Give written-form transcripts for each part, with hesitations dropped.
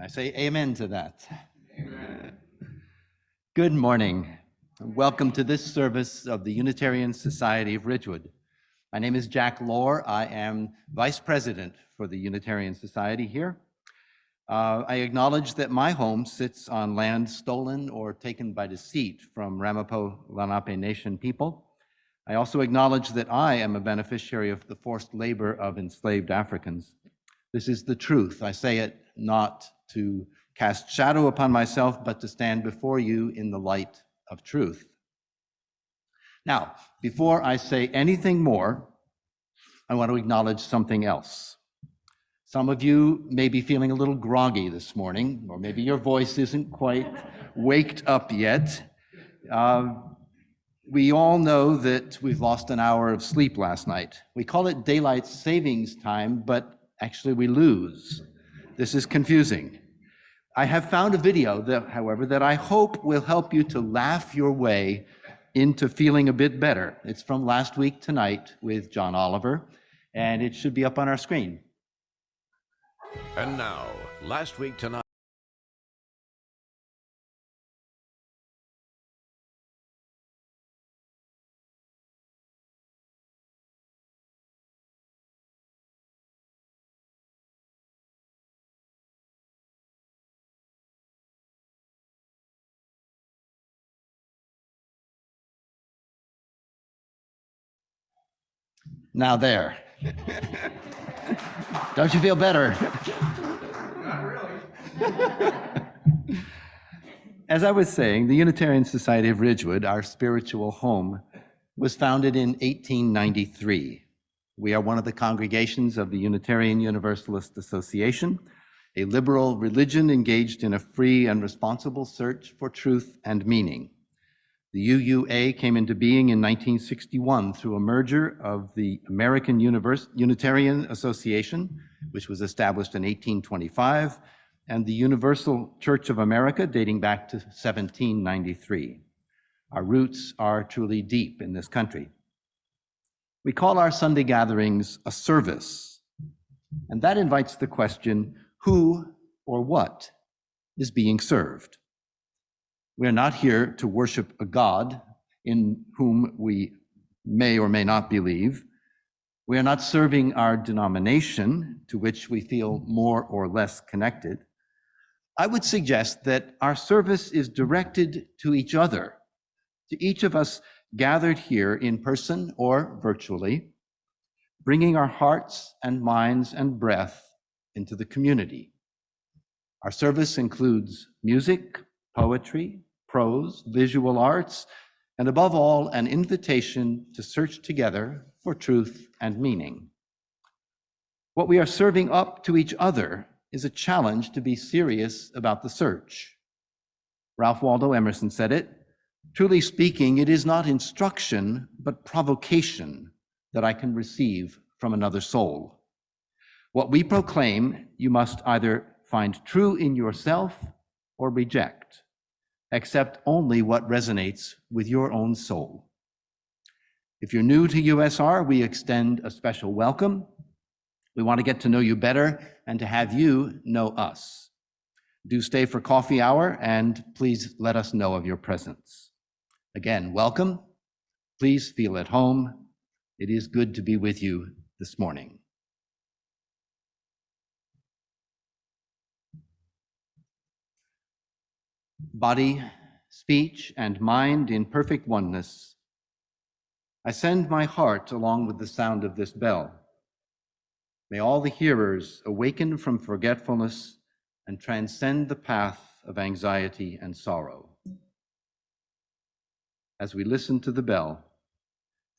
I say amen to that. Amen. Good morning. Welcome to this service of the Unitarian Society of Ridgewood. My name is Jack Lohr. I am Vice President for the Unitarian Society here. I acknowledge that my home sits on land stolen or taken by deceit from Ramapo Lenape Nation people. I also acknowledge that I am a beneficiary of the forced labor of enslaved Africans. This is the truth. I say it not to cast shadow upon myself, but to stand before you in the light of truth. Now, before I say anything more, I want to acknowledge something else. Some of you may be feeling a little groggy this morning, or maybe your voice isn't quite waked up yet. We all know that we've lost an hour of sleep last night. We call it daylight savings time, but actually we lose. This is confusing. I have found a video, however, that I hope will help you to laugh your way into feeling a bit better. It's from last week tonight with John Oliver, and it should be up on our screen. And now, last week tonight. Now there. Don't you feel better? Not really. As I was saying, the Unitarian Society of Ridgewood, our spiritual home, was founded in 1893. We are one of the congregations of the Unitarian Universalist Association, a liberal religion engaged in a free and responsible search for truth and meaning. The UUA came into being in 1961 through a merger of the American Unitarian Association, which was established in 1825, and the Universal Church of America, dating back to 1793. Our roots are truly deep in this country. We call our Sunday gatherings a service, and that invites the question, who or what is being served? We are not here to worship a God in whom we may or may not believe. We are not serving our denomination, to which we feel more or less connected. I would suggest that our service is directed to each other, to each of us gathered here in person or virtually, bringing our hearts and minds and breath into the community. Our service includes music, poetry, prose, visual arts, and above all, an invitation to search together for truth and meaning. What we are serving up to each other is a challenge to be serious about the search. Ralph Waldo Emerson said it, truly speaking, it is not instruction, but provocation that I can receive from another soul. What we proclaim, you must either find true in yourself or reject. Accept only what resonates with your own soul. If you're new to USR, we extend a special welcome. We want to get to know you better and to have you know us. Do stay for coffee hour and please let us know of your presence. Again, welcome. Please feel at home. It is good to be with you this morning. Body, speech, and mind in perfect oneness, I send my heart along with the sound of this bell. May all the hearers awaken from forgetfulness and transcend the path of anxiety and sorrow. As we listen to the bell,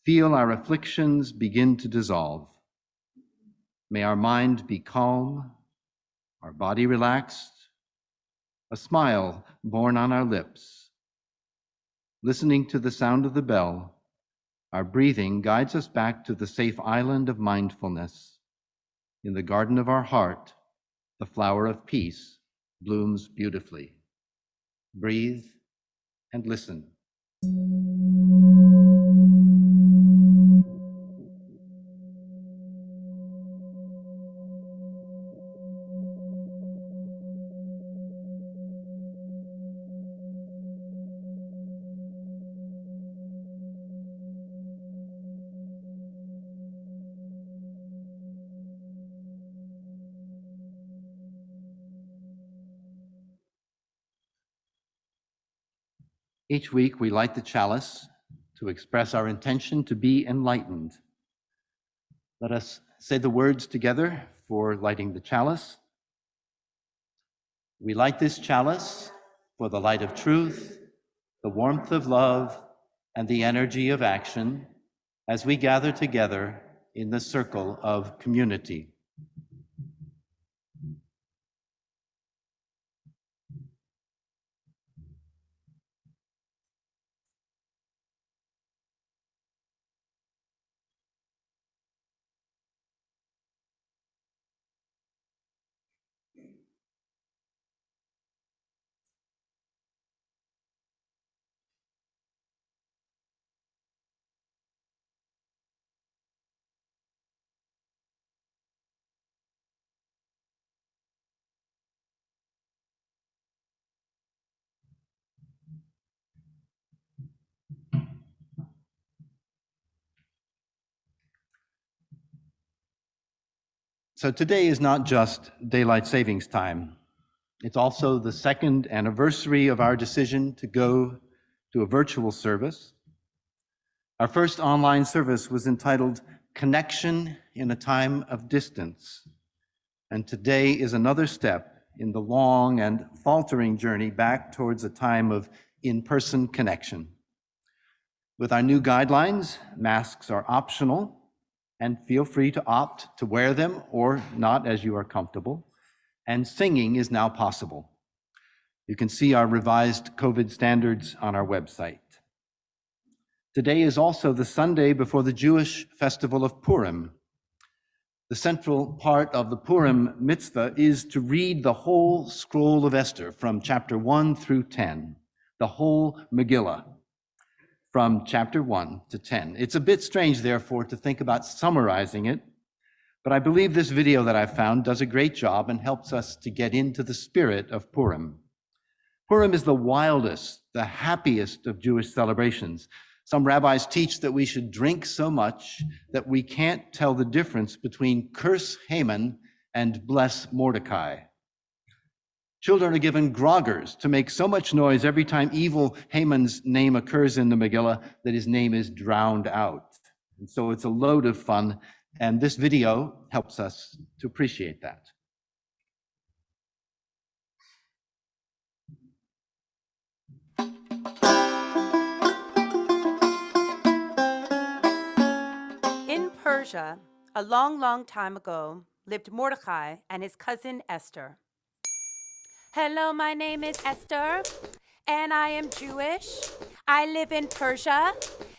feel our afflictions begin to dissolve. May our mind be calm, our body relaxed, a smile born on our lips. Listening to the sound of the bell, our breathing guides us back to the safe island of mindfulness. In the garden of our heart, the flower of peace blooms beautifully. Breathe and listen. Each week, we light the chalice to express our intention to be enlightened. Let us say the words together for lighting the chalice. We light this chalice for the light of truth, the warmth of love, and the energy of action as we gather together in the circle of community. So today is not just daylight savings time. It's also the second anniversary of our decision to go to a virtual service. Our first online service was entitled Connection in a Time of Distance. And today is another step in the long and faltering journey back towards a time of in-person connection. With our new guidelines, masks are optional, and feel free to opt to wear them or not as you are comfortable. And singing is now possible. You can see our revised COVID standards on our website. Today is also the Sunday before the Jewish festival of Purim. The central part of the Purim mitzvah is to read the whole scroll of Esther from chapter 1 through 10, the whole Megillah, from chapter 1 to 10. It's a bit strange, therefore, to think about summarizing it, but I believe this video that I found does a great job and helps us to get into the spirit of Purim. Purim is the wildest, the happiest of Jewish celebrations. Some rabbis teach that we should drink so much that we can't tell the difference between curse Haman and bless Mordecai. Children are given groggers to make so much noise every time evil Haman's name occurs in the Megillah that his name is drowned out. And so it's a load of fun, and this video helps us to appreciate that. In Persia, a long, long time ago, lived Mordecai and his cousin Esther. Hello, my name is Esther, and I am Jewish. I live in Persia,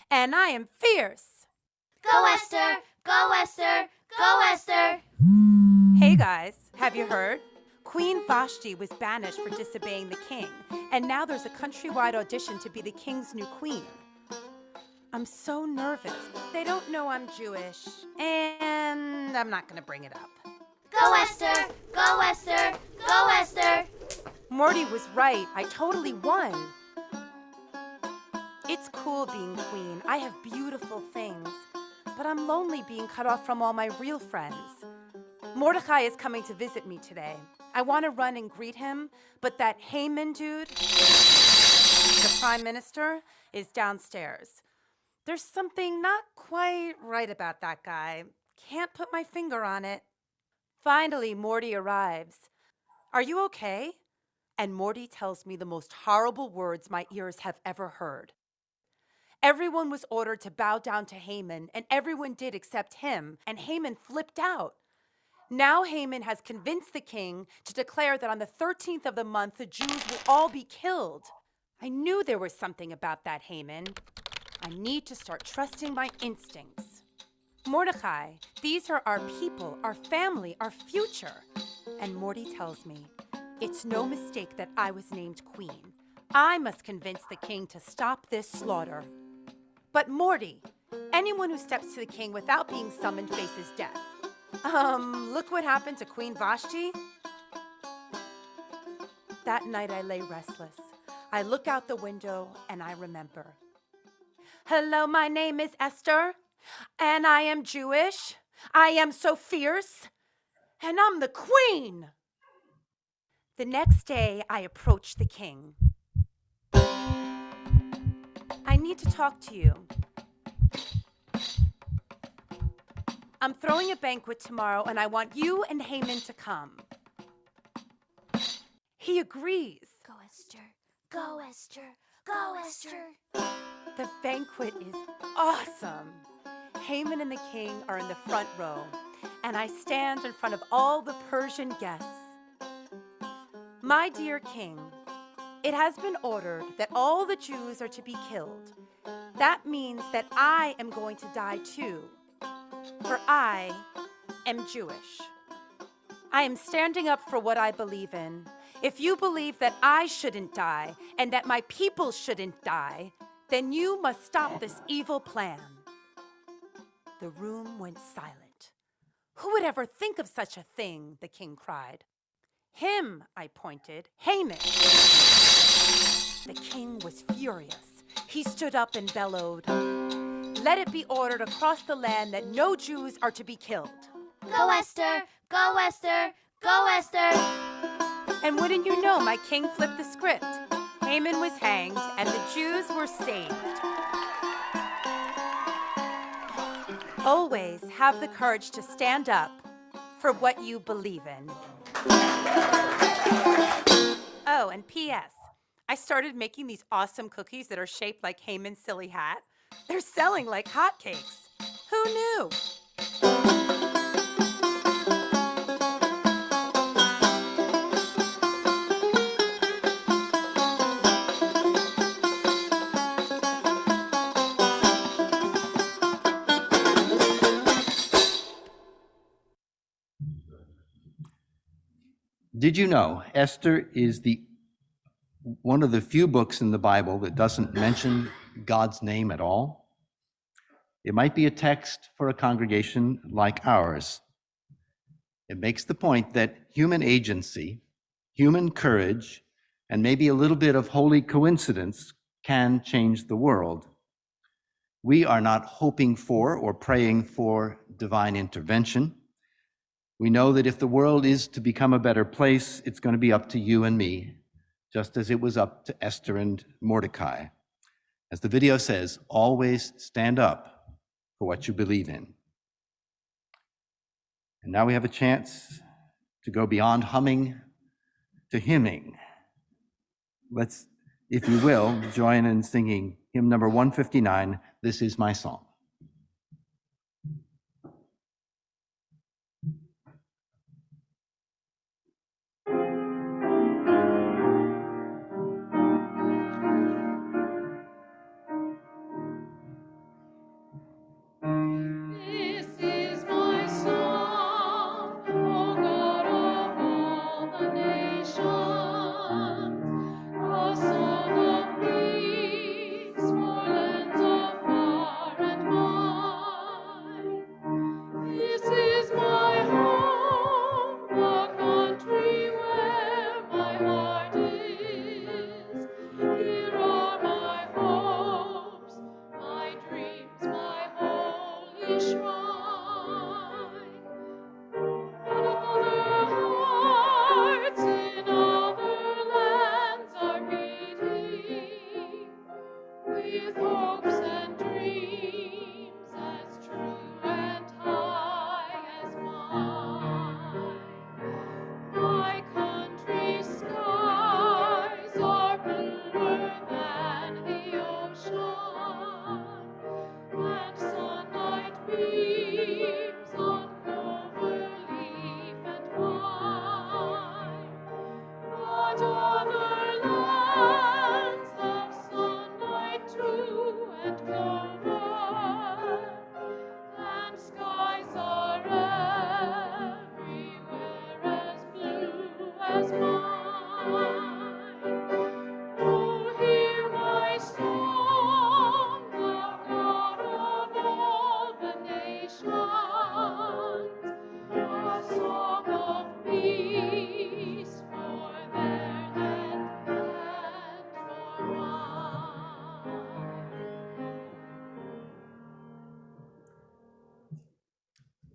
and I am fierce. Go Esther! Go Esther! Go Esther! Hey guys, have you heard? Queen Vashti was banished for disobeying the king, and now there's a countrywide audition to be the king's new queen. I'm so nervous. They don't know I'm Jewish, and I'm not gonna bring it up. Go Esther! Go Esther! Go Esther! Morty was right. I totally won. It's cool being queen. I have beautiful things. But I'm lonely being cut off from all my real friends. Mordecai is coming to visit me today. I want to run and greet him, but that Haman dude, the prime minister, is downstairs. There's something not quite right about that guy. Can't put my finger on it. Finally, Morty arrives. Are you okay? And Morty tells me the most horrible words my ears have ever heard. Everyone was ordered to bow down to Haman, and everyone did except him, and Haman flipped out. Now Haman has convinced the king to declare that on the 13th of the month, the Jews will all be killed. I knew there was something about that Haman. I need to start trusting my instincts. Mordecai, these are our people, our family, our future. And Morty tells me, it's no mistake that I was named queen. I must convince the king to stop this slaughter. But Morty, anyone who steps to the king without being summoned faces death. Look what happened to Queen Vashti. That night I lay restless. I look out the window and I remember. Hello, my name is Esther, and I am Jewish. I am so fierce, and I'm the queen. The next day I approach the king. need to talk to you. I'm throwing a banquet tomorrow, and I want you and Haman to come. He agrees. Go, Esther. Go, Esther. Go, Esther. The banquet is awesome. Haman and the king are in the front row, and I stand in front of all the Persian guests. My dear king, it has been ordered that all the Jews are to be killed. That means that I am going to die too, for I am Jewish. I am standing up for what I believe in. If you believe that I shouldn't die and that my people shouldn't die, then you must stop this evil plan. The room went silent. Who would ever think of such a thing? The king cried. Him, I pointed, Haman. The king was furious. He stood up and bellowed, "Let it be ordered across the land that no Jews are to be killed." Go, Esther. Go, Esther. Go, Esther. And wouldn't you know, my king flipped the script. Haman was hanged and the Jews were saved. Always have the courage to stand up for what you believe in. Oh, and P.S. I started making these awesome cookies that are shaped like Haman's silly hat. They're selling like hotcakes. Who knew? Did you know Esther is one of the few books in the Bible that doesn't mention God's name at all? It might be a text for a congregation like ours. It makes the point that human agency, human courage, and maybe a little bit of holy coincidence can change the world. We are not hoping for or praying for divine intervention. We know that if the world is to become a better place, it's going to be up to you and me, just as it was up to Esther and Mordecai. As the video says, always stand up for what you believe in. And now we have a chance to go beyond humming to hymning. Let's, if you will, join in singing hymn number 159, This Is My Song.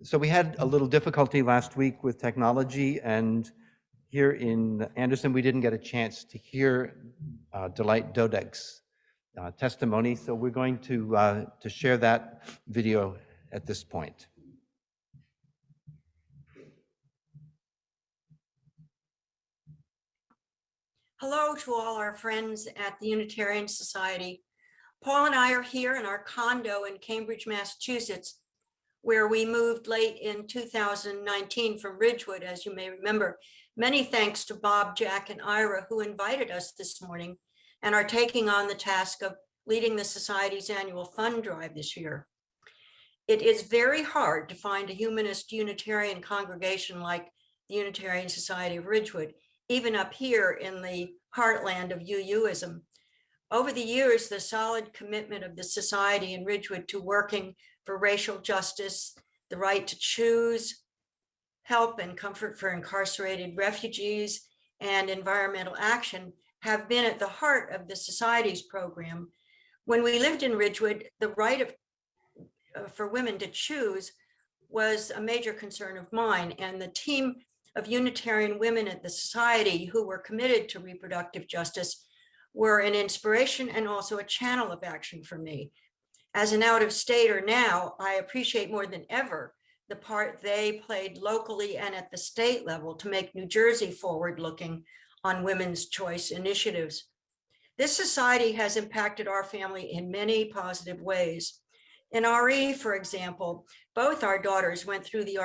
So we had a little difficulty last week with technology, and here in Anderson, we didn't get a chance to hear Delight Dodek's testimony. So we're going to share that video at this point. Hello to all our friends at the Unitarian Society. Paul and I are here in our condo in Cambridge, Massachusetts, where we moved late in 2019 from Ridgewood, as you may remember. Many thanks to Bob, Jack, and Ira, who invited us this morning and are taking on the task of leading the Society's annual fund drive this year. It is very hard to find a humanist Unitarian congregation like the Unitarian Society of Ridgewood, even up here in the heartland of UUism. Over the years, the solid commitment of the Society in Ridgewood to working for racial justice, the right to choose, help and comfort for incarcerated refugees, and environmental action have been at the heart of the Society's program. When we lived in Ridgewood, the right for women to choose was a major concern of mine, and the team of Unitarian women at the Society who were committed to reproductive justice were an inspiration and also a channel of action for me. As an out-of-stater now, I appreciate more than ever the part they played locally and at the state level to make New Jersey forward-looking on women's choice initiatives. This society has impacted our family in many positive ways. In Henri, for example, both our daughters went through the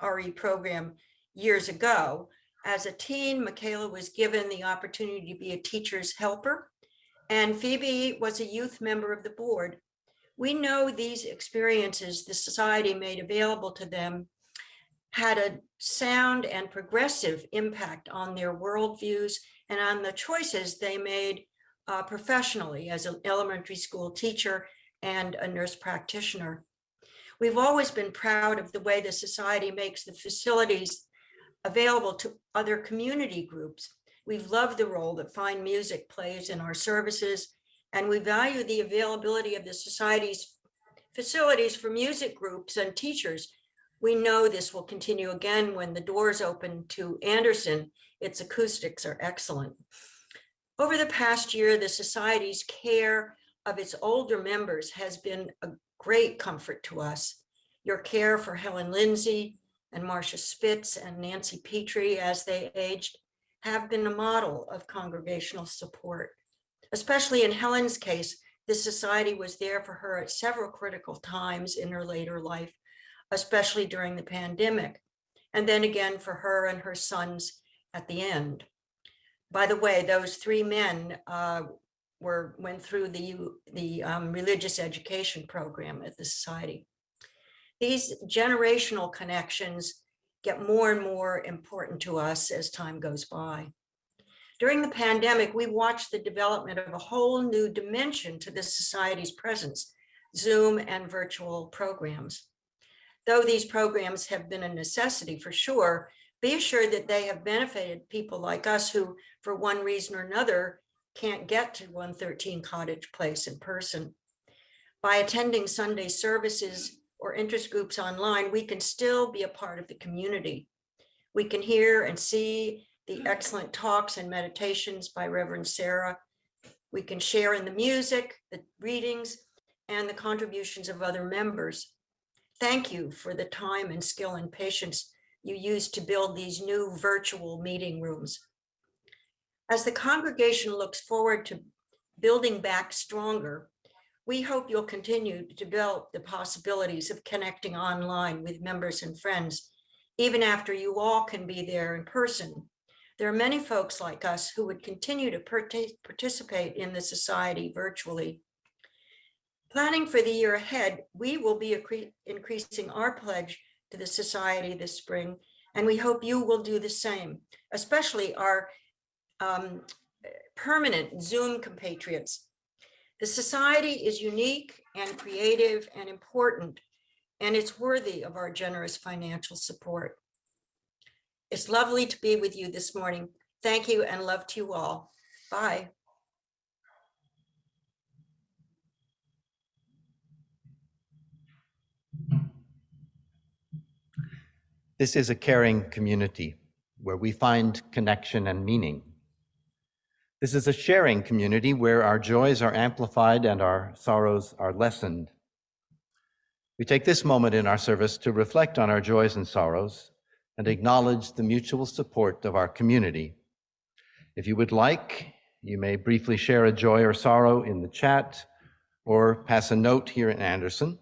RE program years ago. As a teen, Michaela was given the opportunity to be a teacher's helper, and Phoebe was a youth member of the board. We know these experiences the Society made available to them had a sound and progressive impact on their worldviews and on the choices they made professionally as an elementary school teacher and a nurse practitioner. We've always been proud of the way the Society makes the facilities available to other community groups. We've loved the role that fine music plays in our services, and we value the availability of the Society's facilities for music groups and teachers. We know this will continue again when the doors open to Anderson. Its acoustics are excellent. Over the past year, the Society's care of its older members has been a great comfort to us. Your care for Helen Lindsay and Marcia Spitz and Nancy Petrie as they aged have been a model of congregational support. Especially in Helen's case, the Society was there for her at several critical times in her later life, especially during the pandemic, and then again for her and her sons at the end. By the way, those three men went through the religious education program at the Society. These generational connections get more and more important to us as time goes by. During the pandemic, we watched the development of a whole new dimension to the Society's presence, Zoom and virtual programs. Though these programs have been a necessity for sure, be assured that they have benefited people like us who, for one reason or another, can't get to 113 Cottage Place in person. By attending Sunday services or interest groups online, we can still be a part of the community. We can hear and see the excellent talks and meditations by Reverend Sarah. We can share in the music, the readings, and the contributions of other members. Thank you for the time and skill and patience you used to build these new virtual meeting rooms. As the congregation looks forward to building back stronger, we hope you'll continue to develop the possibilities of connecting online with members and friends, even after you all can be there in person. There are many folks like us who would continue to participate in the Society virtually. Planning for the year ahead, we will be increasing our pledge to the Society this spring, and we hope you will do the same, especially our permanent Zoom compatriots. The Society is unique and creative and important, and it's worthy of our generous financial support. It's lovely to be with you this morning. Thank you and love to you all. Bye. This is a caring community where we find connection and meaning. This is a sharing community where our joys are amplified and our sorrows are lessened. We take this moment in our service to reflect on our joys and sorrows and acknowledge the mutual support of our community. If you would like, you may briefly share a joy or sorrow in the chat or pass a note here in Anderson.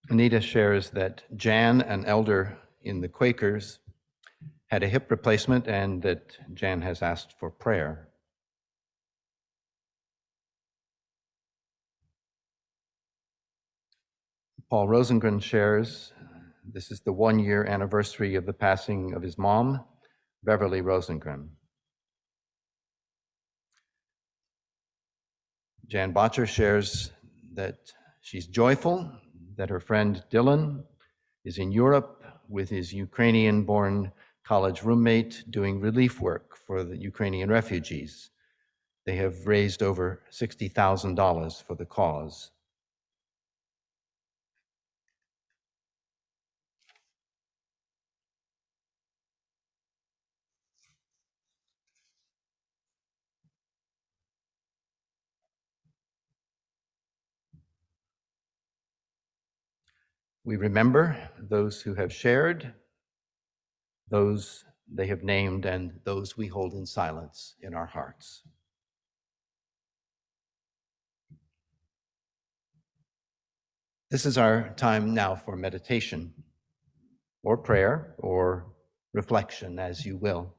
Anita shares that Jan, an elder in the Quakers, had a hip replacement and that Jan has asked for prayer. Paul Rosengren shares, this is the 1-year anniversary of the passing of his mom, Beverly Rosengren. Jan Botcher shares that she's joyful that her friend Dylan is in Europe with his Ukrainian-born college roommate doing relief work for the Ukrainian refugees. They have raised over $60,000 for the cause. We remember those who have shared, those they have named, and those we hold in silence in our hearts. This is our time now for meditation, or prayer, or reflection, as you will.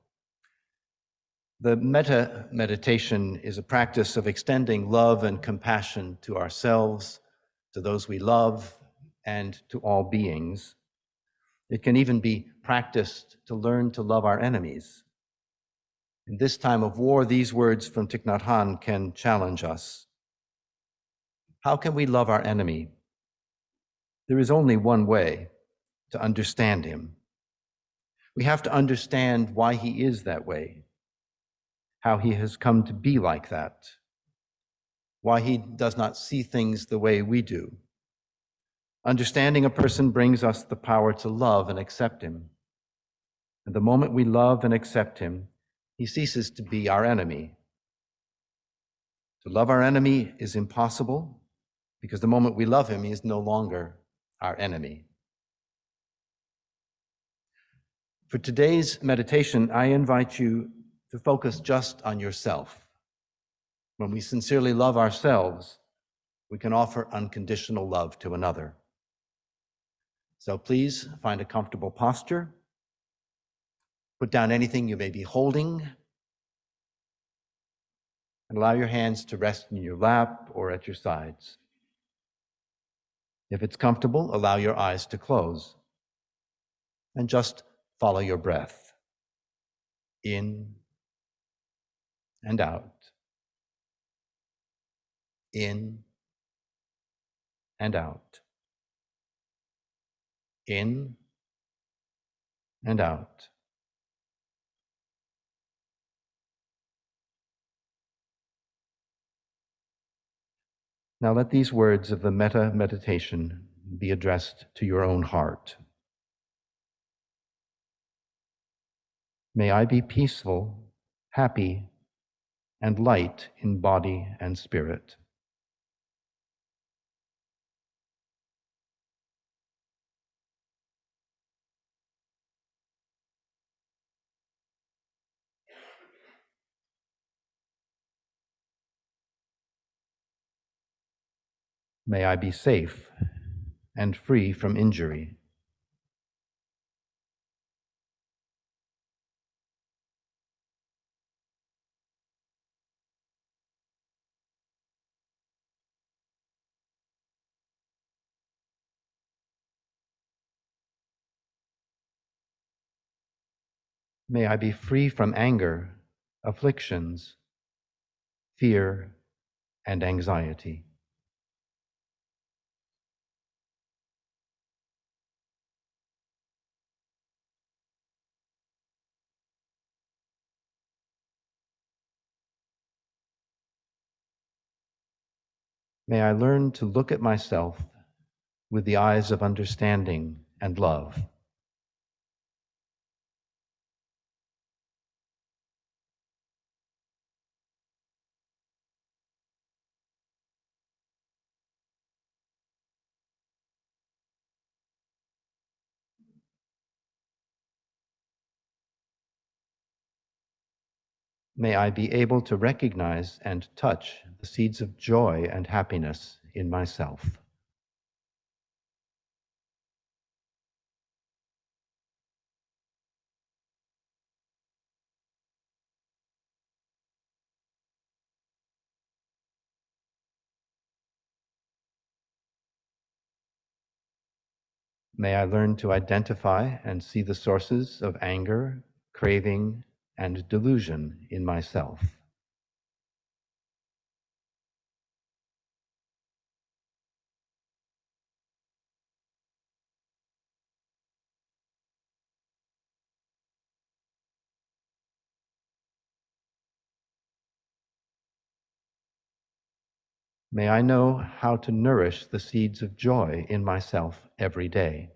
The metta meditation is a practice of extending love and compassion to ourselves, to those we love, and to all beings. It can even be practiced to learn to love our enemies. In this time of war, these words from Thich Nhat Hanh can challenge us. How can we love our enemy? There is only one way: to understand him. We have to understand why he is that way, how he has come to be like that, why he does not see things the way we do. Understanding a person brings us the power to love and accept him. And the moment we love and accept him, he ceases to be our enemy. To love our enemy is impossible because the moment we love him, he is no longer our enemy. For today's meditation, I invite you to focus just on yourself. When we sincerely love ourselves, we can offer unconditional love to another. So please find a comfortable posture. Put down anything you may be holding, and allow your hands to rest in your lap or at your sides. If it's comfortable, allow your eyes to close and just follow your breath in and out, in and out, in and out. Now let these words of the metta meditation be addressed to your own heart. May I be peaceful, happy, and light in body and spirit. May I be safe and free from injury. May I be free from anger, afflictions, fear, and anxiety. May I learn to look at myself with the eyes of understanding and love. May I be able to recognize and touch the seeds of joy and happiness in myself. May I learn to identify and see the sources of anger, craving, and delusion in myself. May I know how to nourish the seeds of joy in myself every day.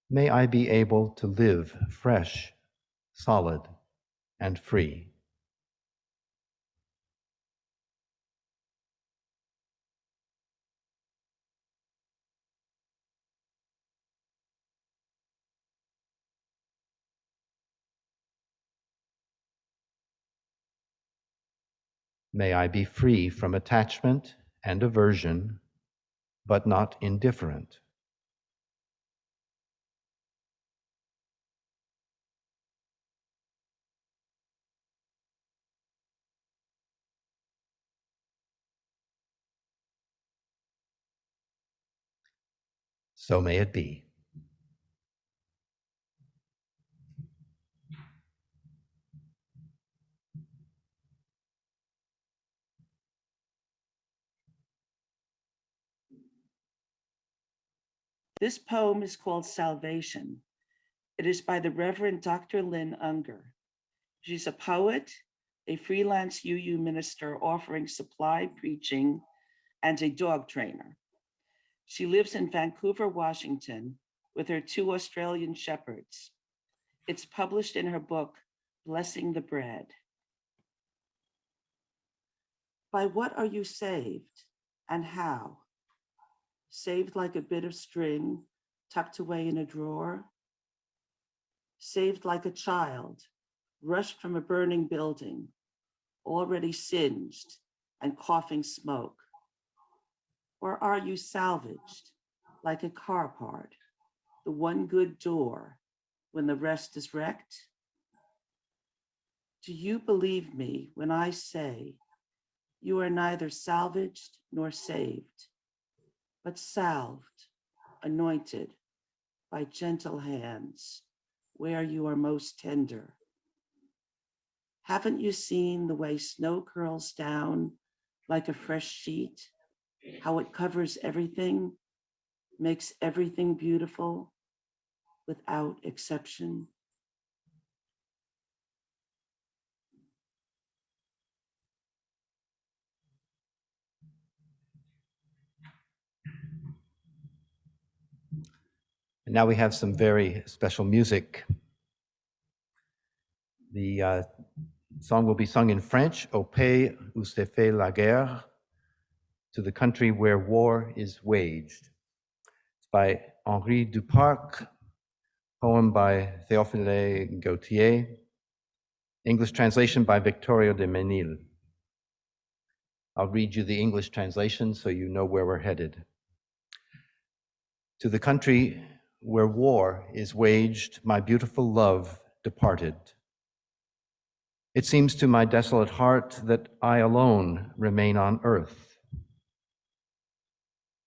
May I be able to live fresh, solid, and free. May I be free from attachment and aversion, but not indifferent. So may it be. This poem is called Salvation. It is by the Reverend Dr. Lynn Unger. She's a poet, a freelance UU minister offering supply preaching, and a dog trainer. She lives in Vancouver, Washington, with her 2 Australian shepherds. It's published in her book, Blessing the Bread. By what are you saved, and how? Saved like a bit of string tucked away in a drawer? Saved like a child, rushed from a burning building, already singed and coughing smoke? Or are you salvaged like a car part, the one good door when the rest is wrecked? Do you believe me when I say you are neither salvaged nor saved, but salved, anointed by gentle hands where you are most tender? Haven't you seen the way snow curls down like a fresh sheet? How it covers everything, makes everything beautiful without exception? And now we have some very special music. The song will be sung in French, Au pays où se fait la guerre, to the country where war is waged. It's by Henri Duparc, poem by Theophile Gautier, English translation by Victoria de Menil. I'll read you the English translation so you know where we're headed. To the country where war is waged, my beautiful love departed. It seems to my desolate heart that I alone remain on earth.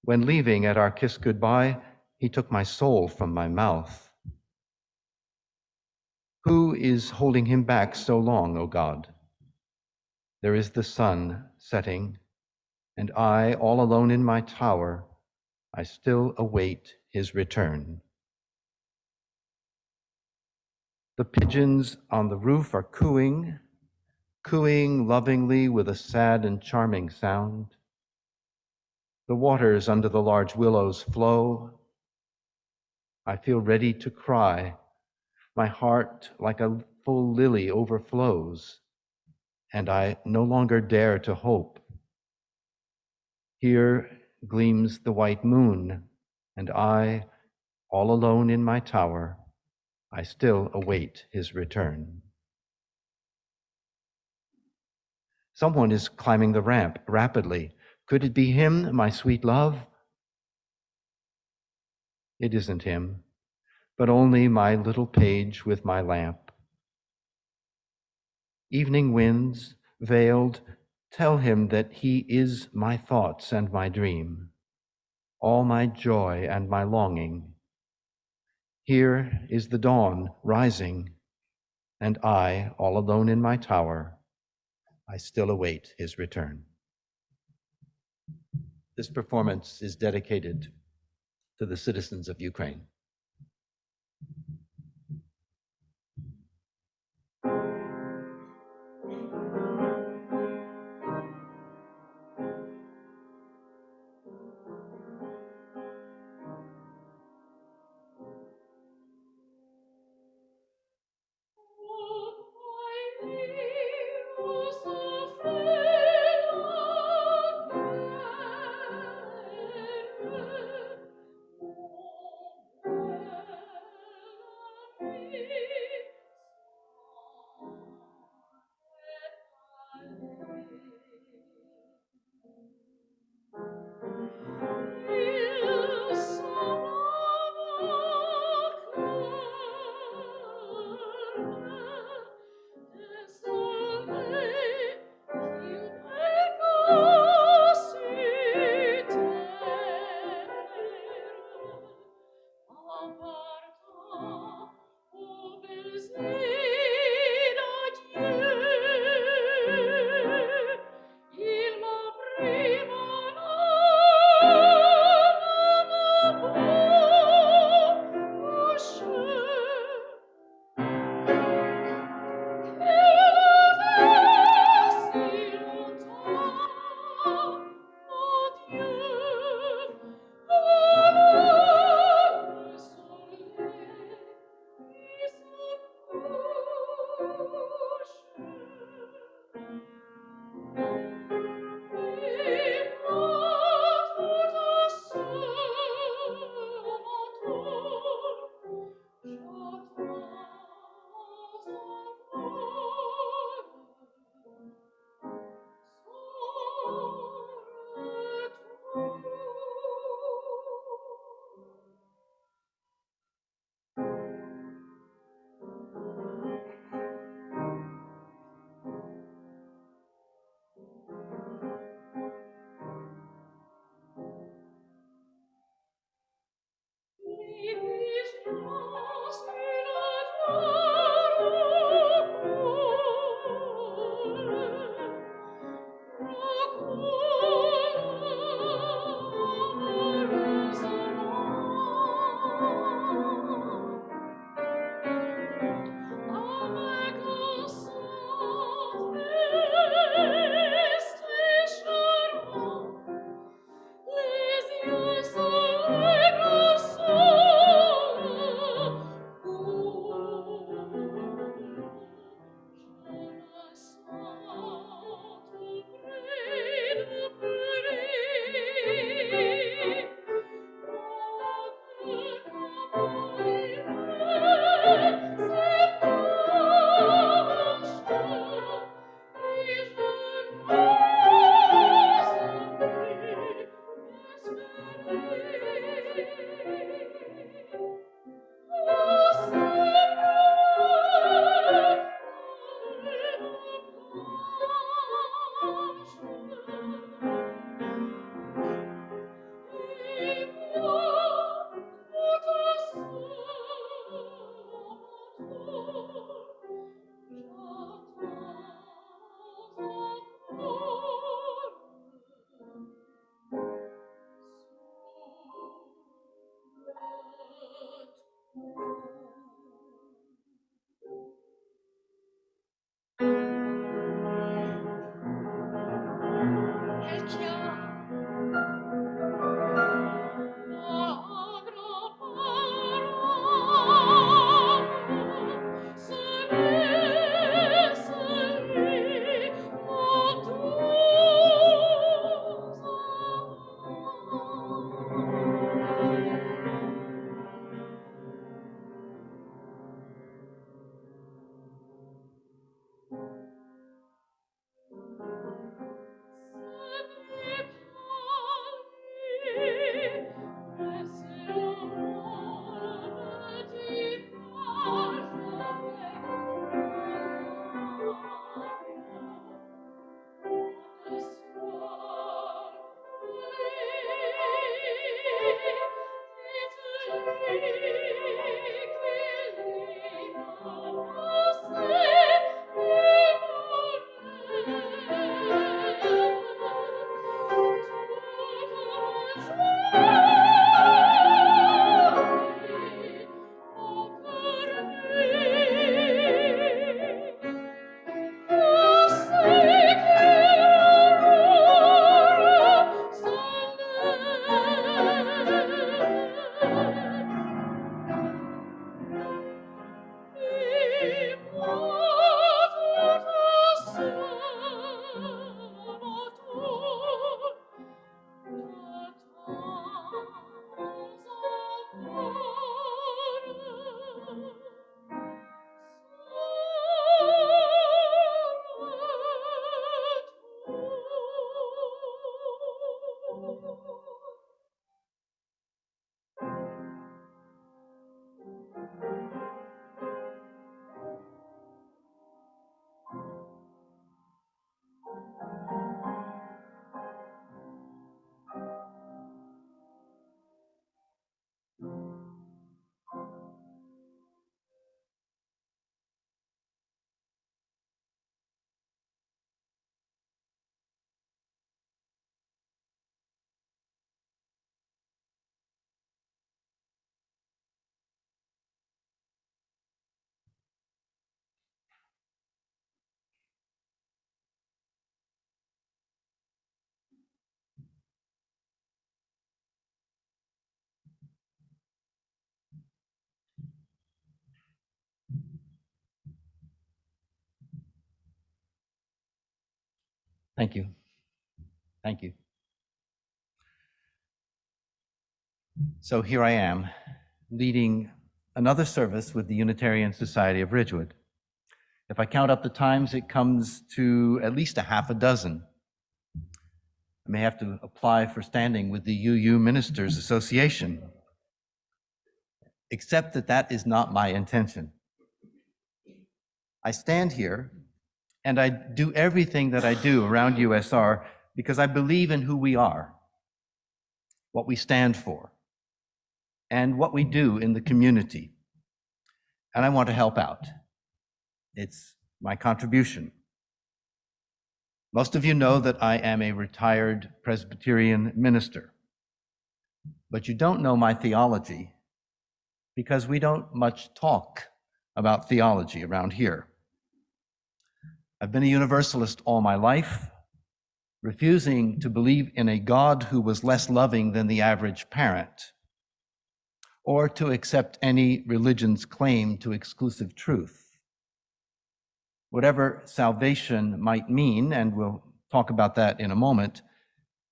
When leaving at our kiss goodbye, he took my soul from my mouth. Who is holding him back so long, O God? There is the sun setting and I, all alone in my tower, I still await his return. The pigeons on the roof are cooing, cooing lovingly with a sad and charming sound. The waters under the large willows flow. I feel ready to cry. My heart, like a full lily, overflows, and I no longer dare to hope. Here gleams the white moon, and I, all alone in my tower, I still await his return. Someone is climbing the ramp rapidly. Could it be him, my sweet love? It isn't him, but only my little page with my lamp. Evening winds, veiled, tell him that he is my thoughts and my dream, all my joy and my longing. Here is the dawn rising, and I, all alone in my tower, I still await his return. This performance is dedicated to the citizens of Ukraine. Thank you. Thank you. Thank you. So here I am, leading another service with the Unitarian Society of Ridgewood. If I count up the times, it comes to at least a half a dozen. I may have to apply for standing with the UU Ministers Association, except that that is not my intention. I stand here and I do everything that I do around USR because I believe in who we are, what we stand for, and what we do in the community. And I want to help out. It's my contribution. Most of you know that I am a retired Presbyterian minister, but you don't know my theology because we don't much talk about theology around here. I've been a Universalist all my life, refusing to believe in a God who was less loving than the average parent, or to accept any religion's claim to exclusive truth. Whatever salvation might mean, and we'll talk about that in a moment,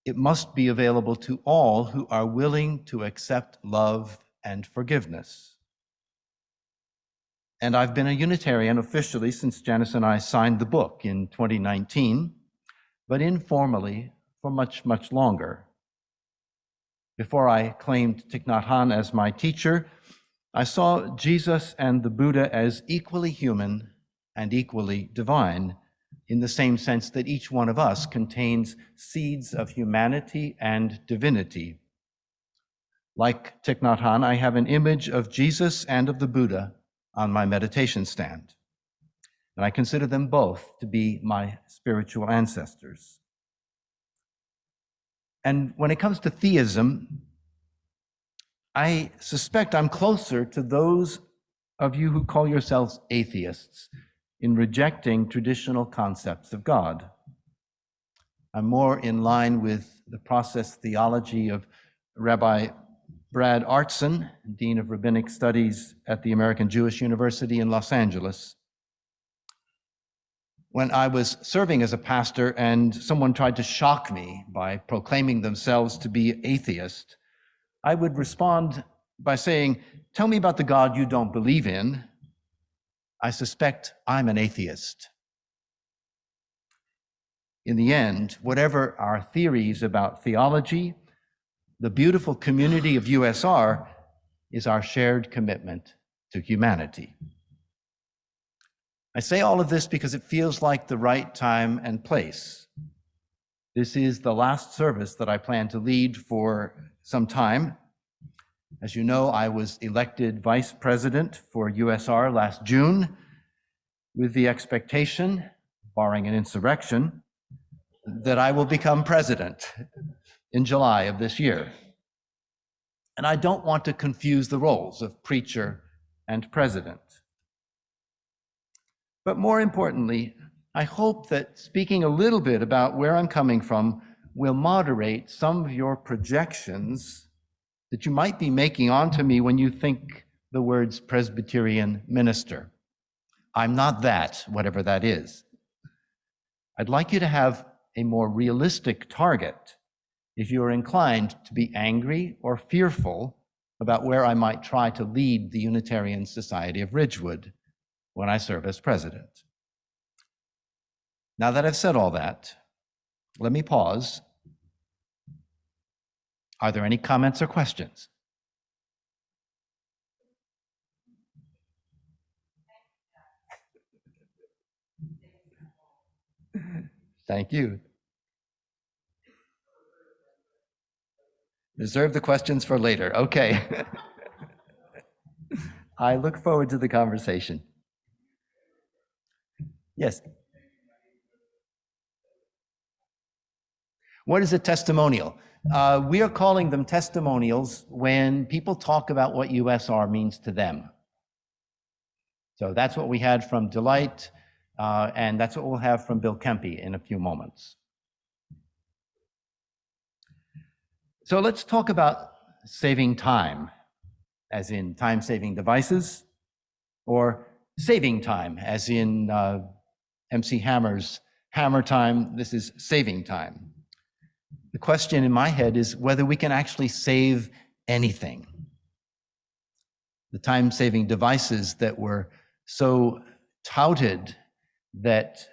it must be available to all who are willing to accept love and forgiveness. And I've been a Unitarian officially since Janice and I signed the book in 2019, but informally for much, much longer. Before I claimed Thich Nhat Hanh as my teacher, I saw Jesus and the Buddha as equally human and equally divine, in the same sense that each one of us contains seeds of humanity and divinity. Like Thich Nhat Hanh, I have an image of Jesus and of the Buddha on my meditation stand, and I consider them both to be my spiritual ancestors. And when it comes to theism, I suspect I'm closer to those of you who call yourselves atheists in rejecting traditional concepts of God. I'm more in line with the process theology of Rabbi Brad Artson, Dean of Rabbinic Studies at the American Jewish University in Los Angeles. When I was serving as a pastor and someone tried to shock me by proclaiming themselves to be atheist, I would respond by saying, "Tell me about the God you don't believe in. I suspect I'm an atheist." In the end, whatever our theories about theology, the beautiful community of USR is our shared commitment to humanity. I say all of this because it feels like the right time and place. This is the last service that I plan to lead for some time. As you know, I was elected vice president for USR last June with the expectation, barring an insurrection, that I will become president in July of this year. And I don't want to confuse the roles of preacher and president. But more importantly, I hope that speaking a little bit about where I'm coming from will moderate some of your projections that you might be making onto me when you think the words Presbyterian minister. I'm not that, whatever that is. I'd like you to have a more realistic target if you are inclined to be angry or fearful about where I might try to lead the Unitarian Society of Ridgewood when I serve as president. Now that I've said all that, let me pause. Are there any comments or questions? Thank you. Reserve the questions for later. Okay. I look forward to the conversation. Yes. What is a testimonial? We are calling them testimonials when people talk about what USR means to them. So that's what we had from Delight, and that's what we'll have from Bill Kempe in a few moments. So let's talk about saving time, as in time-saving devices, or saving time, as in MC Hammer's Hammer Time. This is saving time. The question in my head is whether we can actually save anything. The time-saving devices that were so touted that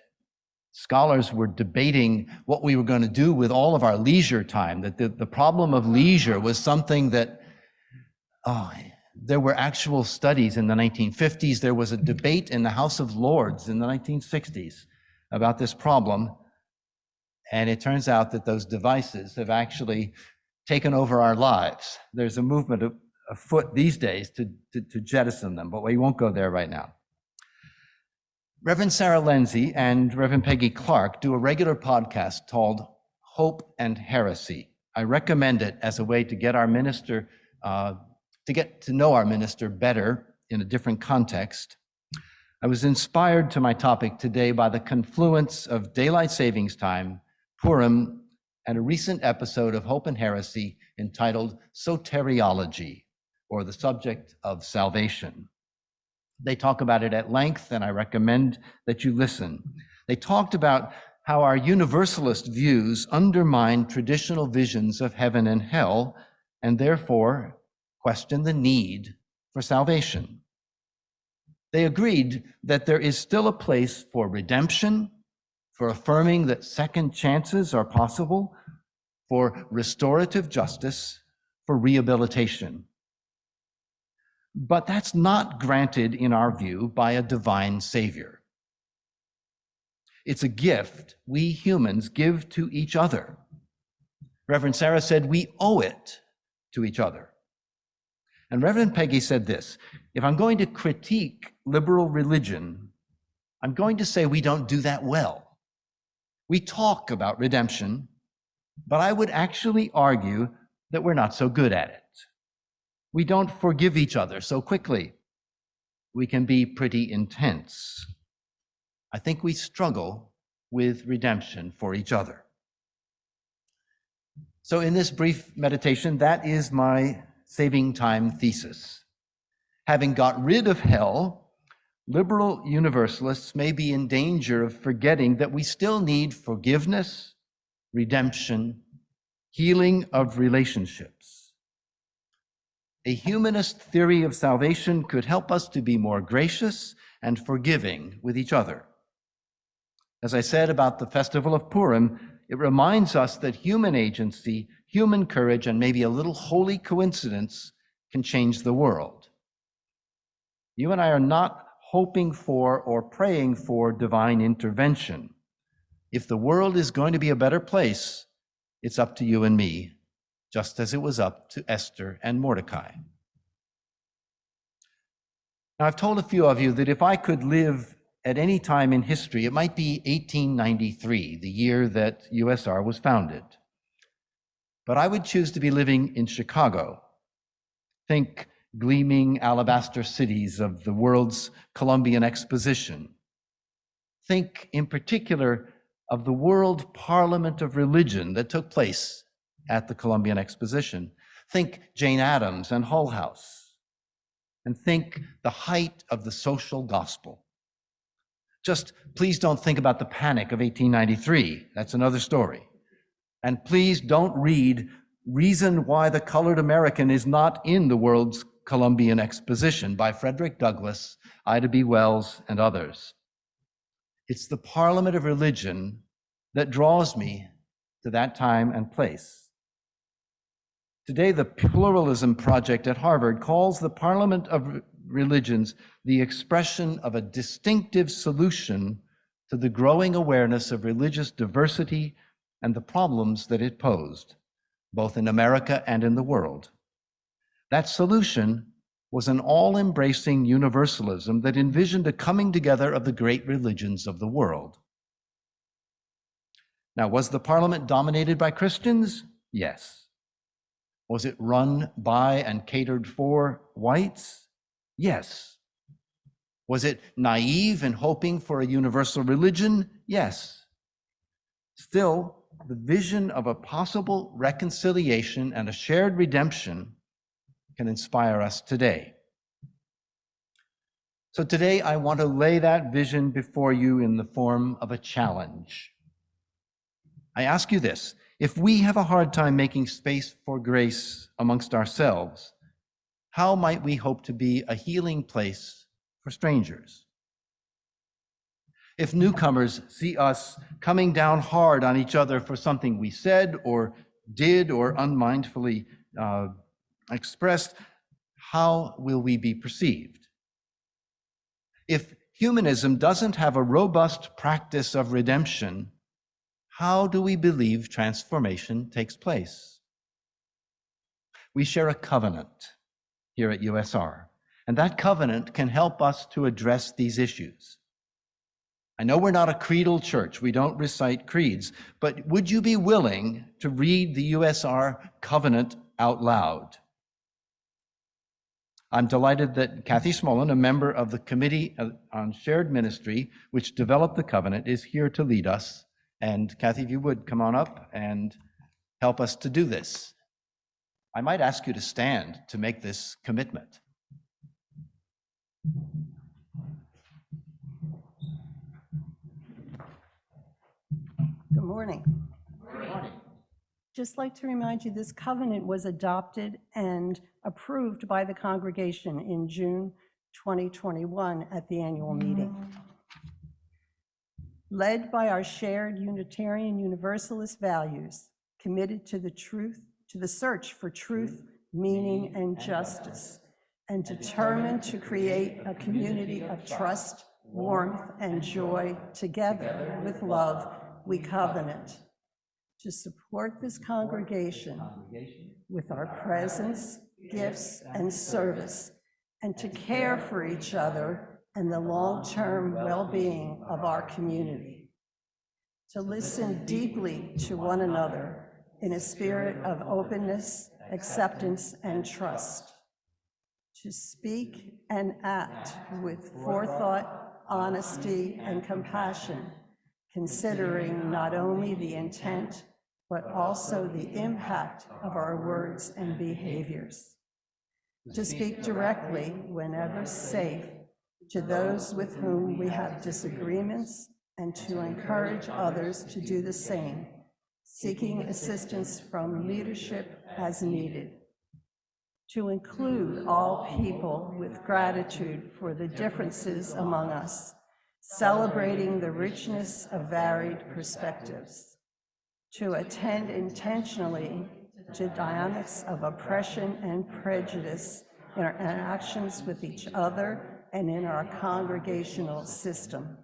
scholars were debating what we were going to do with all of our leisure time, that the problem of leisure was something that, there were actual studies in the 1950s. There was a debate in the House of Lords in the 1960s about this problem. And it turns out that those devices have actually taken over our lives. There's a movement afoot these days to jettison them, but we won't go there right now. Reverend Sarah Lindsay and Reverend Peggy Clark do a regular podcast called Hope and Heresy. I recommend it as a way to get our minister, to get to know our minister better in a different context. I was inspired to my topic today by the confluence of daylight savings time, Purim, and a recent episode of Hope and Heresy entitled Soteriology, or the subject of salvation. They talk about it at length, and I recommend that you listen. They talked about how our universalist views undermine traditional visions of heaven and hell, and therefore question the need for salvation. They agreed that there is still a place for redemption, for affirming that second chances are possible, for restorative justice, for rehabilitation. But that's not granted, in our view, by a divine savior. It's a gift we humans give to each other. Reverend Sarah said we owe it to each other. And Reverend Peggy said this: if I'm going to critique liberal religion, I'm going to say we don't do that well. We talk about redemption, but I would actually argue that we're not so good at it. We don't forgive each other so quickly. We can be pretty intense. I think we struggle with redemption for each other. So in this brief meditation, that is my saving time thesis. Having got rid of hell, liberal universalists may be in danger of forgetting that we still need forgiveness, redemption, healing of relationships. A humanist theory of salvation could help us to be more gracious and forgiving with each other. As I said about the festival of Purim, it reminds us that human agency, human courage, and maybe a little holy coincidence can change the world. You and I are not hoping for or praying for divine intervention. If the world is going to be a better place, it's up to you and me, just as it was up to Esther and Mordecai. Now, I've told a few of you that if I could live at any time in history, it might be 1893, the year that USR was founded. But I would choose to be living in Chicago. Think gleaming alabaster cities of the world's Columbian Exposition. Think in particular of the World Parliament of Religion that took place at the Columbian Exposition. Think Jane Addams and Hull House. And think the height of the social gospel. Just please don't think about the panic of 1893. That's another story. And please don't read Reason Why the Colored American is Not in the World's Columbian Exposition by Frederick Douglass, Ida B. Wells, and others. It's the Parliament of Religion that draws me to that time and place. Today, the Pluralism Project at Harvard calls the Parliament of Religions the expression of a distinctive solution to the growing awareness of religious diversity and the problems that it posed, both in America and in the world. That solution was an all-embracing universalism that envisioned a coming together of the great religions of the world. Now, was the Parliament dominated by Christians? Yes. Was it run by and catered for whites? Yes. Was it naive in hoping for a universal religion? Yes. Still, the vision of a possible reconciliation and a shared redemption can inspire us today. So today I want to lay that vision before you in the form of a challenge. I ask you this: if we have a hard time making space for grace amongst ourselves, how might we hope to be a healing place for strangers? If newcomers see us coming down hard on each other for something we said or did or unmindfully expressed, how will we be perceived? If humanism doesn't have a robust practice of redemption, how do we believe transformation takes place? We share a covenant here at USR, and that covenant can help us to address these issues. I know we're not a creedal church, we don't recite creeds, but would you be willing to read the USR covenant out loud? I'm delighted that Kathy Smolin, a member of the Committee on Shared Ministry, which developed the covenant, is here to lead us. And Kathy, if you would come on up and help us to do this. I might ask you to stand to make this commitment. Good morning. Good morning. Just like to remind you, this covenant was adopted and approved by the congregation in June 2021 at the annual meeting. Led by our shared Unitarian Universalist values, committed to the search for truth, meaning, and justice, and determined to create a community of trust, warmth, and joy together with love, we covenant to support this congregation with our presence, gifts, and service, and to care for each other and the long-term well-being of our community. To listen deeply to one another in a spirit of openness, acceptance, and trust. to speak and act with forethought, honesty, and compassion, considering not only the intent, but also the impact of our words and behaviors. To speak directly whenever safe to those with whom we have disagreements, and to encourage others to do the same, seeking assistance from leadership as needed. To include all people with gratitude for the differences among us, celebrating the richness of varied perspectives. To attend intentionally to dynamics of oppression and prejudice in our interactions with each other and in our congregational system.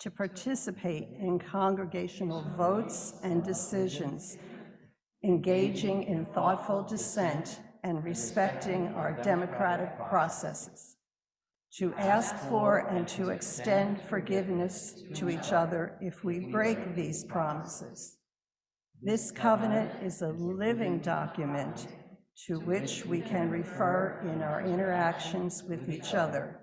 To participate in congregational votes and decisions, engaging in thoughtful dissent and respecting our democratic processes. To ask for and to extend forgiveness to each other if we break these promises. This covenant is a living document to which we can refer in our interactions with each other,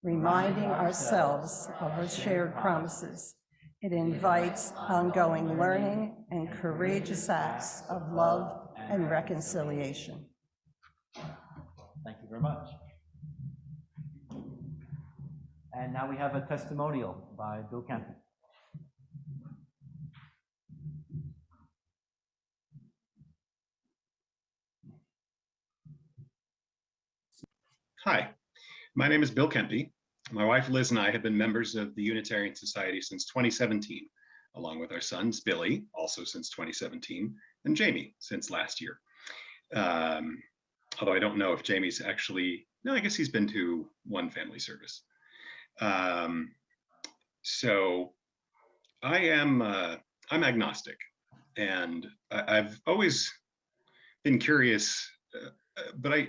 reminding ourselves of our shared promises. It invites ongoing learning and courageous acts of love and reconciliation. Thank you very much. And now we have a testimonial by Bill Kemp. Hi, my name is Bill Kempe. My wife Liz and I have been members of the Unitarian Society since 2017, along with our sons Billy, also since 2017, and Jamie since last year. Although I don't know if Jamie's actually, no, I guess he's been to one family service. So I'm agnostic, and I've always been curious, but I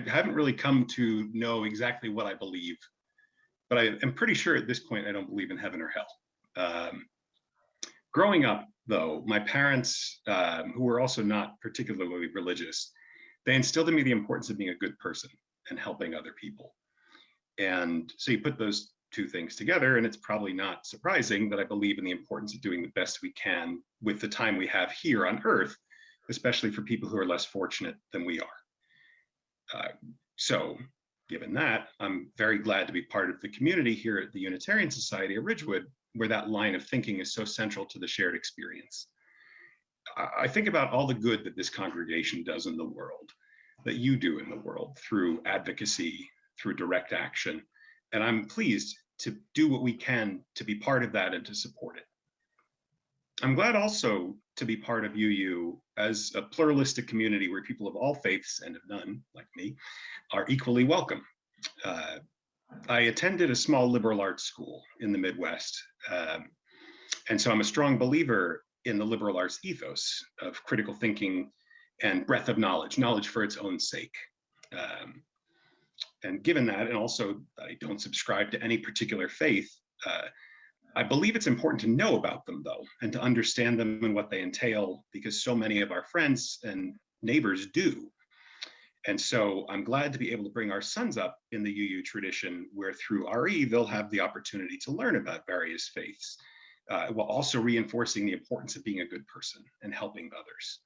haven't really come to know exactly what I believe. But I am pretty sure at this point I don't believe in heaven or hell. Growing up, though, my parents, who were also not particularly religious, they instilled in me the importance of being a good person and helping other people. And so you put those two things together, and it's probably not surprising that I believe in the importance of doing the best we can with the time we have here on Earth, especially for people who are less fortunate than we are. So given that, I'm very glad to be part of the community here at the Unitarian Society of Ridgewood, where that line of thinking is so central to the shared experience. I think about all the good that this congregation does in the world, that you do in the world through advocacy, through direct action, and I'm pleased to do what we can to be part of that and to support it. I'm glad also to be part of UU as a pluralistic community where people of all faiths and of none, like me, are equally welcome. I attended a small liberal arts school in the Midwest, and so I'm a strong believer in the liberal arts ethos of critical thinking and breadth of knowledge, knowledge for its own sake. And given that, and also I don't subscribe to any particular faith, I believe it's important to know about them, though, and to understand them and what they entail, because so many of our friends and neighbors do. And so I'm glad to be able to bring our sons up in the UU tradition, where through RE, they'll have the opportunity to learn about various faiths, while also reinforcing the importance of being a good person and helping others.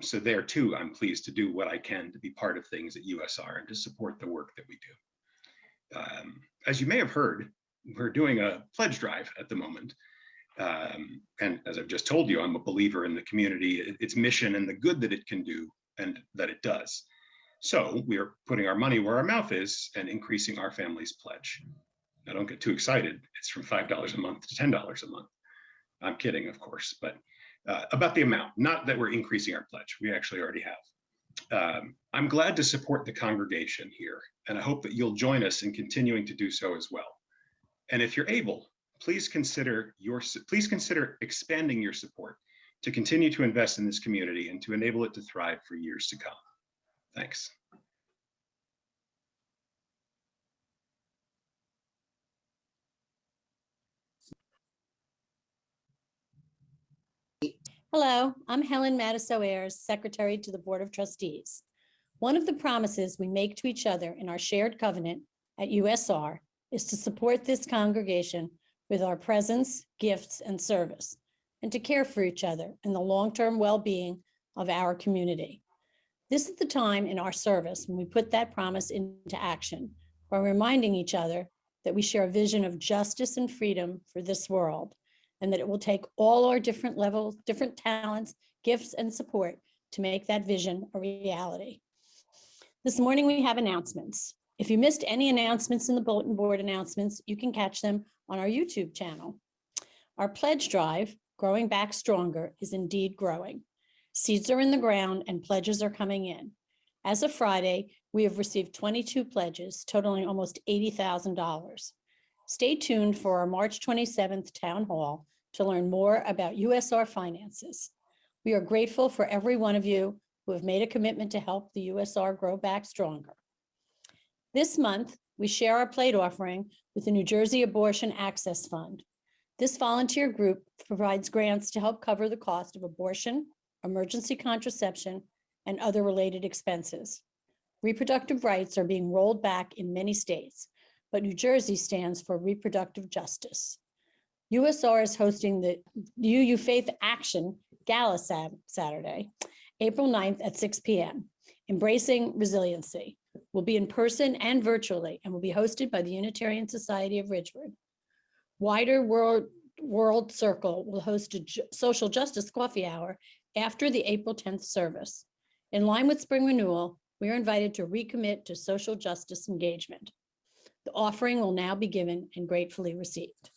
So there too, I'm pleased to do what I can to be part of things at USR and to support the work that we do. As you may have heard, we're doing a pledge drive at the moment. And as I've just told you, I'm a believer in the community, its mission and the good that it can do and that it does. So we are putting our money where our mouth is and increasing our family's pledge. Now don't get too excited. It's from $5 a month to $10 a month. I'm kidding, of course, but about the amount, not that we're increasing our pledge. We actually already have. I'm glad to support the congregation here, and I hope that you'll join us in continuing to do so as well. And if you're able, please consider expanding your support to continue to invest in this community and to enable it to thrive for years to come. Thanks. Hello, I'm Helen Matiso Ayers, Secretary to the Board of Trustees. One of the promises we make to each other in our shared covenant at USR is to support this congregation with our presence, gifts, and service, and to care for each other and the long-term well-being of our community. This is the time in our service when we put that promise into action by reminding each other that we share a vision of justice and freedom for this world, and that it will take all our different levels, different talents, gifts, and support to make that vision a reality. This morning we have announcements. If you missed any announcements in the bulletin board announcements, you can catch them on our YouTube channel. Our pledge drive, Growing Back Stronger, is indeed growing. Seeds are in the ground and pledges are coming in. As of Friday, we have received 22 pledges totaling almost $80,000. Stay tuned for our March 27th town hall to learn more about USR finances. We are grateful for every one of you who have made a commitment to help the USR grow back stronger. This month, we share our plate offering with the New Jersey Abortion Access Fund. This volunteer group provides grants to help cover the cost of abortion, emergency contraception, and other related expenses. Reproductive rights are being rolled back in many states, but New Jersey stands for reproductive justice. USR is hosting the UU Faith Action Gala Saturday, April 9th at 6 p.m. Embracing Resiliency will be in person and virtually and will be hosted by the Unitarian Society of Ridgewood. Wider World Circle will host a social justice coffee hour after the April 10th service. In line with spring renewal, we are invited to recommit to social justice engagement. The offering will now be given and gratefully received.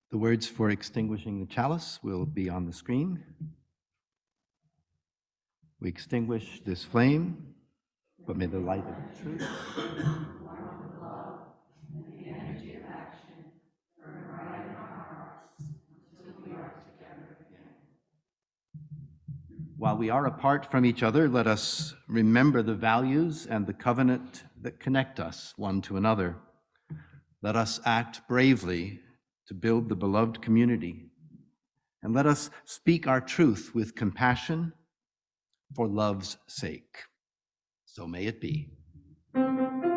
The words for extinguishing the chalice will be on the screen. We extinguish this flame, but may the light of the truth While we are apart from each other, let us remember the values and the covenant that connect us one to another. Let us act bravely to build the beloved community, and let us speak our truth with compassion for love's sake. So may it be. you.